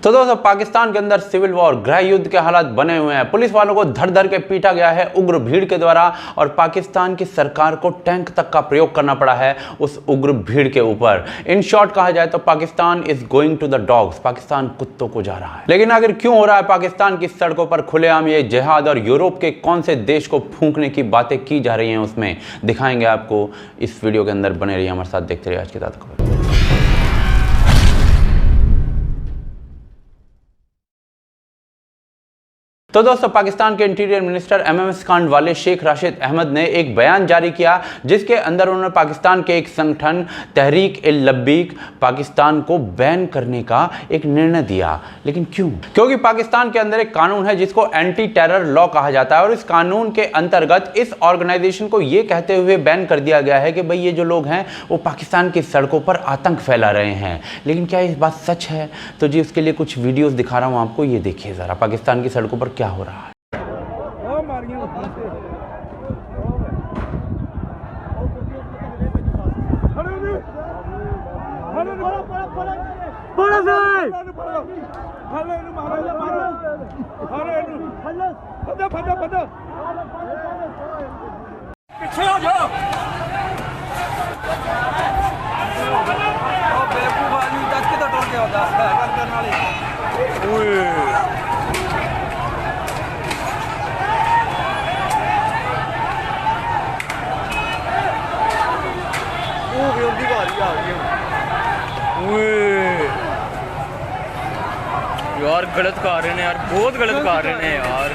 तो दोस्तों पाकिस्तान के अंदर सिविल वॉर गृह युद्ध के हालात बने हुए हैं। पुलिस वालों को धर धर के पीटा गया है उग्र भीड़ के द्वारा और पाकिस्तान की सरकार को टैंक तक का प्रयोग करना पड़ा है उस उग्र भीड़ के ऊपर। इन शॉर्ट कहा जाए तो Pakistan is going to the dogs, Pakistan कुत्तों को जा रहा है। लेकिन आखिर क्यों हो रहा है पाकिस्तान की सड़कों पर खुलेआम ये जिहाद और यूरोप के कौन से देश को फूंकने की बातें की जा रही हैं, उसमें दिखाएंगे आपको इस वीडियो के अंदर। बने रहिए हमारे साथ, देखते रहिए आज की ताज़ा खबर। तो दोस्तों पाकिस्तान के इंटीरियर मिनिस्टर एमएमएस कांड वाले शेख राशिद अहमद ने एक बयान जारी किया जिसके अंदर उन्होंने पाकिस्तान के एक संगठन तहरीक-ए-लब्बीक पाकिस्तान को बैन करने का एक निर्णय दिया। लेकिन क्यों? क्योंकि पाकिस्तान के अंदर एक कानून है जिसको एंटी टेरर लॉ कहा जाता है और इस कानून के अंतर्गत इस ऑर्गेनाइजेशन को यह कहते हुए बैन कर दिया गया है कि भाई ये जो लोग हैं वो पाकिस्तान की सड़कों पर आतंक फैला रहे हैं। लेकिन क्या इस बात सच है? तो जी उसके लिए कुछ वीडियोस दिखा रहा हूं आपको, ये देखिए जरा पाकिस्तान की सड़कों पर क्या हो रहा है। पीछे हो जाओ। बेवकूफ आदमी दस के तो टोल के होता यार गलत कर रहे हैं यार, बहुत गलत कर रहे हैं यार।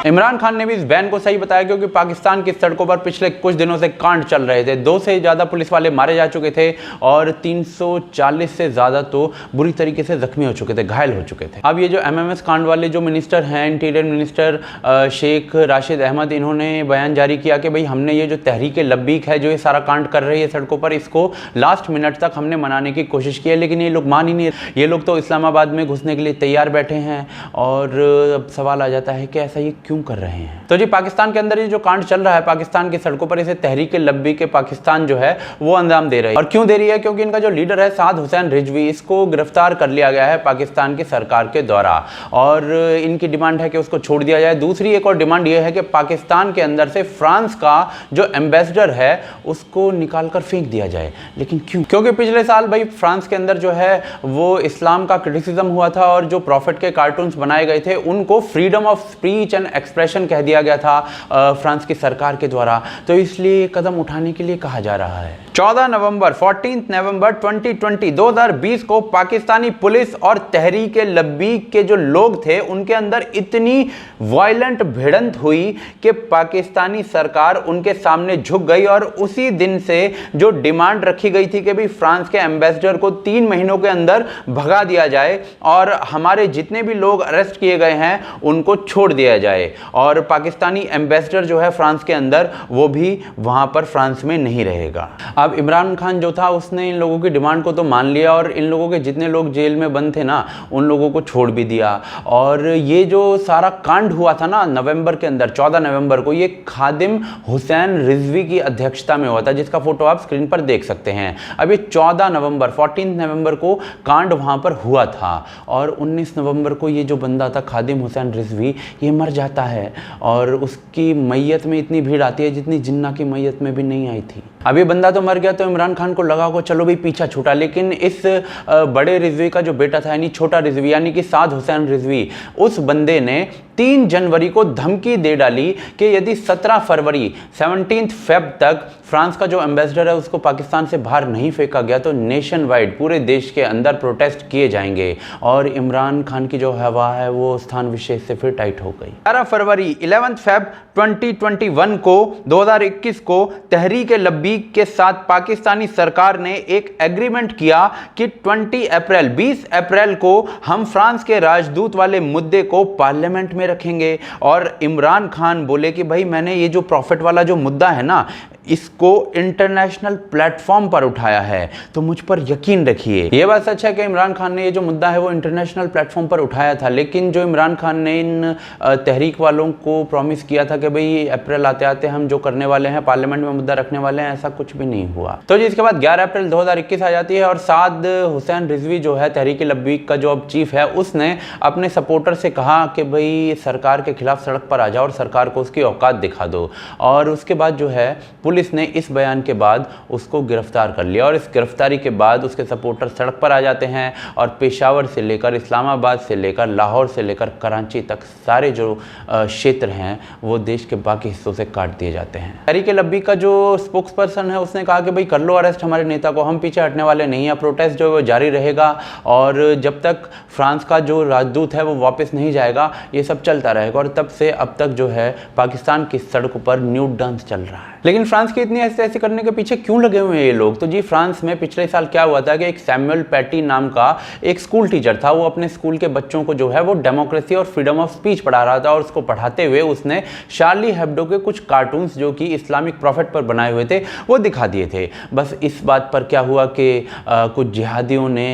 इमरान खान ने भी इस बैन को सही बताया क्योंकि पाकिस्तान की सड़कों पर पिछले कुछ दिनों से कांड चल रहे थे। 2 से ज़्यादा पुलिस वाले मारे जा चुके थे और 340 से ज़्यादा तो बुरी तरीके से जख्मी हो चुके थे, घायल हो चुके थे। अब ये जो एमएमएस कांड वाले जो मिनिस्टर हैं, इंटीरियर मिनिस्टर शेख राशिद अहमद, इन्होंने बयान जारी किया कि भाई हमने ये जो तहरीक-ए-लब्बीक है जो ये सारा कांड कर रही है सड़कों पर, इसको लास्ट मिनट तक हमने मनाने की कोशिश की है लेकिन ये लोग मान ही नहीं। ये लोग तो इस्लामाबाद में घुसने के लिए तैयार बैठे हैं और अब सवाल आ जाता है कि ऐसा ये क्यों कर रहे हैं। तो जी पाकिस्तान के अंदर ये जो कांड चल रहा है पाकिस्तान की सड़कों पर, इसे तहरीक-ए-लब्बीक के पाकिस्तान जो है वो अंजाम दे रही है। और क्यों दे रही है? क्योंकि इनका जो लीडर है साद हुसैन रिजवी, इसको गिरफ्तार कर लिया गया है पाकिस्तान की सरकार के द्वारा और इनकी डिमांड है कि उसको छोड़ दिया जाए। दूसरी एक और डिमांड ये है कि पाकिस्तान के अंदर से फ्रांस का जो एम्बेसडर है उसको निकाल कर फेंक दिया जाए। लेकिन क्यों? क्योंकि पिछले साल भाई फ्रांस के अंदर जो है वो इस्लाम का क्रिटिसिज्म हुआ था और जो प्रॉफिट के कार्टून्स बनाए गए थे उनको freedom of speech and expression कह दिया गया था फ्रांस की सरकार के द्वारा। तो इसलिए कदम उठाने के लिए कहा जा रहा है। 14 नवंबर 2020 को पाकिस्तानी पुलिस और तहरीक-ए-लब्बीक के जो लोग थे उनके अंदर इतनी वायलेंट भिड़ंत हुई कि पाकिस्तानी सरकार उनके सामने झुक गई और उसी दिन से जो डिमांड रखी गई थी कि भाई फ्रांस के एम्बेसडर को 3 महीनों के अंदर भगा दिया जाए और हमारे जितने भी लोग अरेस्ट किए गए हैं उनको छोड़ दिया जाए। और पाकिस्तानी एम्बेसडर जो है फ्रांस के अंदर वो भी वहां पर फ्रांस में नहीं रहेगा। अब इमरान खान जो था उसने इन लोगों की डिमांड को तो मान लिया और इन लोगों के जितने लोग जेल में बंद थे ना उन लोगों को छोड़ भी दिया। और ये जो सारा कांड हुआ था ना नवंबर के अंदर, 14 नवंबर को, ये खादिम हुसैन रिजवी की अध्यक्षता में हुआ था जिसका फोटो आप स्क्रीन पर देख सकते हैं। अब ये 14 नवंबर को कांड वहां पर हुआ था और 19 नवंबर को ये जो बंदा था खादिम हुसैन रिजवी ये मर जाता है और उसकी मैयत में इतनी भीड़ आती है जितनी जिन्ना की मैयत में भी नहीं आई थी। अब ये बंदा तो मर गया तो इमरान खान को लगा को चलो भाई पीछा छूटा, लेकिन इस बड़े रिजवी का जो बेटा था यानी छोटा रिजवी यानी कि साद हुसैन रिजवी, उस बंदे ने 3 जनवरी को धमकी दे डाली कि यदि 17 फरवरी 17 फेब तक फ्रांस का जो एम्बेसडर है उसको पाकिस्तान से बाहर नहीं फेंका गया तो नेशन वाइड पूरे देश के अंदर प्रोटेस्ट किए जाएंगे। और इमरान खान की जो हवा है वो स्थान विशेष से फिर टाइट हो गई। 11 फरवरी 11 फेब 2021 को 2021 को तहरीक लब्बीक के साथ पाकिस्तानी सरकार ने एक एग्रीमेंट किया कि 20 अप्रैल को हम फ्रांस के राजदूत वाले मुद्दे को पार्लियामेंट में रखेंगे। और इमरान खान बोले कि भाई मैंने ये जो प्रॉफिट वाला जो मुद्दा है ना, इसको इंटरनेशनल प्लेटफॉर्म पर उठाया है, तो मुझ पर यकीन रखिए। ये बात सच है कि इमरान खान ने ये जो मुद्दा है वो इंटरनेशनल प्लेटफॉर्म पर उठाया था, लेकिन जो इमरान खान ने इन तहरीक वालों को प्रॉमिस किया था कि भाई अप्रैल आते आते हम जो करने वाले हैं पार्लियामेंट में मुद्दा रखने वाले हैं, ऐसा कुछ भी नहीं हुआ। तो जी इसके बाद 11 अप्रैल 2021 आ जाती है और साद हुसैन रिजवी जो है तहरीक लब्बीक का जो अब चीफ है, उसने अपने सपोर्टर से कहा कि भाई सरकार के खिलाफ सड़क पर आ जाओ और सरकार को उसकी औकात दिखा दो। और उसके बाद जो है पुलिस ने इस बयान के बाद उसको गिरफ्तार कर लिया और इस गिरफ्तारी के बाद उसके सपोर्टर सड़क पर आ जाते हैं और पेशावर से लेकर इस्लामाबाद से लेकर लाहौर से लेकर कराची तक सारे जो क्षेत्र हैं वो देश के बाकी हिस्सों से काट दिए जाते हैं। तहरीक लब्बीक का जो स्पोक्स पर्सन है उसने कहा कि भाई कर लो अरेस्ट हमारे नेता को, हम पीछे हटने वाले नहीं हैं, प्रोटेस्ट जो है वो जारी रहेगा और जब तक फ्रांस का जो राजदूत है वो वापस नहीं जाएगा ये सब चलता रहेगा। और तब से अब तक जो है पाकिस्तान की सड़कों पर न्यूड डांस चल रहा है। लेकिन फ्रांस की इतनी ऐसे करने के पीछे क्यों लगे हुए हैं ये लोग? तो जी फ्रांस में पिछले साल क्या हुआ था कि एक सैमुअल पैटी नाम का एक स्कूल टीचर था, वो अपने स्कूल के बच्चों को जो है वो डेमोक्रेसी और फ्रीडम ऑफ स्पीच पढ़ा रहा था और उसको पढ़ाते हुए उसने शार्ली हेब्डो के कुछ कार्टून्स जो कि इस्लामिक प्रॉफिट पर बनाए हुए थे वो दिखा दिए थे। बस इस बात पर क्या हुआ कि कुछ जिहादियों ने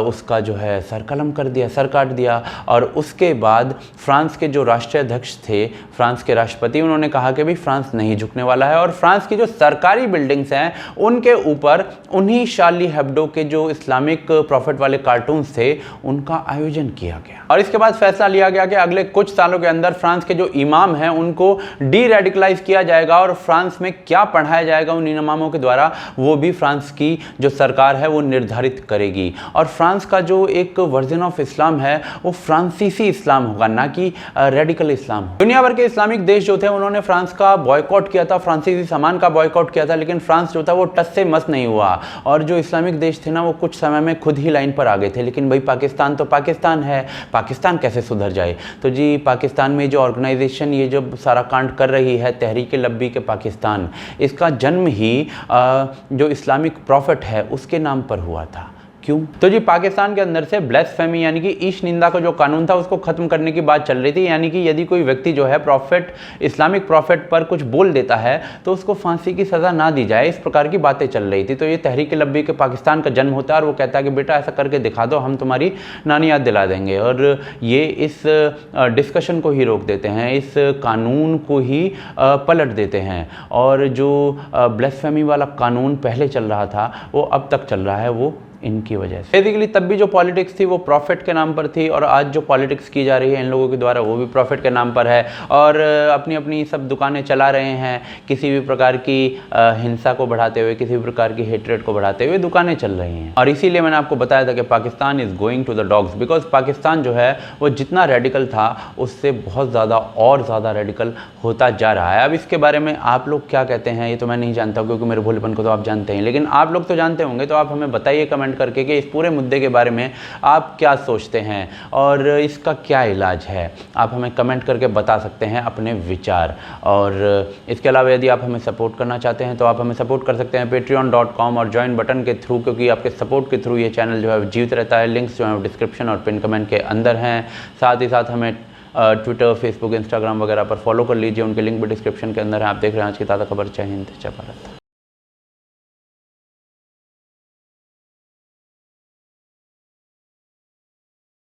उसका जो है सर कलम कर दिया, सर काट दिया। और उसके बाद फ्रांस के जो राष्ट्रीय अध्यक्ष थे, फ्रांस के राष्ट्रपति, उन्होंने कहा कि भाई फ्रांस नहीं झुकने वाला है और फ्रांस की जो सरकारी बिल्डिंग्स हैं उनके ऊपर उन्हीं शार्ली हेब्डो के जो इस्लामिक प्रॉफिट वाले कार्टून्स थे उनका आयोजन किया गया। और इसके बाद फैसला लिया गया कि अगले कुछ सालों के अंदर फ्रांस के जो इमाम हैं उनको डी रेडिकलाइज किया जाएगा और फ्रांस में क्या पढ़ाया जाएगा उन इमामों के द्वारा वो भी फ्रांस की जो सरकार है वो निर्धारित करेगी। और फ्रांस का जो एक वर्जन ऑफ इस्लाम है वो फ्रांसीसी इस्लाम होगा, ना कि रेडिकल इस्लाम। दुनिया भर के इस्लामिक देश जो थे उन्होंने फ्रांस का बॉयकॉट किया था, फ्रांसीसी सामान का बॉयकॉट किया था, लेकिन फ्रांस जो था वो टस से मस नहीं हुआ। और जो इस्लामिक देश थे ना वो कुछ समय में खुद ही लाइन पर आ गए थे। लेकिन भाई पाकिस्तान तो पाकिस्तान है, पाकिस्तान कैसे सुधर जाए? तो जी पाकिस्तान में जो ऑर्गेनाइजेशन ये जो सारा कांड कर रही है तहरीक लब्बीक के पाकिस्तान, इसका जन्म ही जो इस्लामिक प्रॉफिट है उसके नाम पर हुआ था। क्यों? तो जी पाकिस्तान के अंदर से ब्लेसफेमी यानी कि ईश निंदा का जो कानून था उसको खत्म करने की बात चल रही थी। यानी कि यदि कोई व्यक्ति जो है प्रॉफिट इस्लामिक प्रॉफिट पर कुछ बोल देता है तो उसको फांसी की सज़ा ना दी जाए, इस प्रकार की बातें चल रही थी। तो ये तहरीक लब्बीक के पाकिस्तान का जन्म होता है और वो कहता है कि बेटा ऐसा करके दिखा दो, हम तुम्हारी नानी याद दिला देंगे। और ये इस डिस्कशन को ही रोक देते हैं, इस कानून को ही पलट देते हैं। और जो ब्लेसफेमी वाला कानून पहले चल रहा था वो अब तक चल रहा है, वो इनकी वजह से। बेसिकली तब भी जो पॉलिटिक्स थी वो प्रॉफिट के नाम पर थी और आज जो पॉलिटिक्स की जा रही है इन लोगों के द्वारा वो भी प्रॉफिट के नाम पर है और अपनी अपनी सब दुकानें चला रहे हैं। किसी भी प्रकार की हिंसा को बढ़ाते हुए, किसी भी प्रकार की हेट्रेड को बढ़ाते हुए दुकानें चल रही हैं। और इसीलिए मैंने आपको बताया था कि Pakistan is going to the dogs, because Pakistan जो है वो जितना रेडिकल था उससे बहुत ज़्यादा और ज़्यादा रेडिकल होता जा रहा है। अब इसके बारे में आप लोग क्या कहते हैं ये तो मैं नहीं जानता, क्योंकि मेरे भोलेपन को तो आप जानते हैं, लेकिन आप लोग तो जानते होंगे। तो आप हमें बताइए कमेंट करके कि इस पूरे मुद्दे के बारे में आप क्या सोचते हैं और इसका क्या इलाज है। आप हमें कमेंट करके बता सकते हैं अपने विचार। और इसके अलावा यदि आप हमें सपोर्ट करना चाहते हैं तो आप हमें सपोर्ट कर सकते हैं patreon.com और ज्वाइन बटन के थ्रू, क्योंकि आपके सपोर्ट के थ्रू ये चैनल जो है जीवित रहता है। लिंक्स जो है डिस्क्रिप्शन और पिन कमेंट के अंदर हैं। साथ ही साथ हमें ट्विटर, फेसबुक, इंस्टाग्राम वगैरह पर फॉलो कर लीजिए, उनके लिंक भी डिस्क्रिप्शन के अंदर है। आप देख रहे हैं आज की ताज़ा खबर। जय हिंद, जय भारत।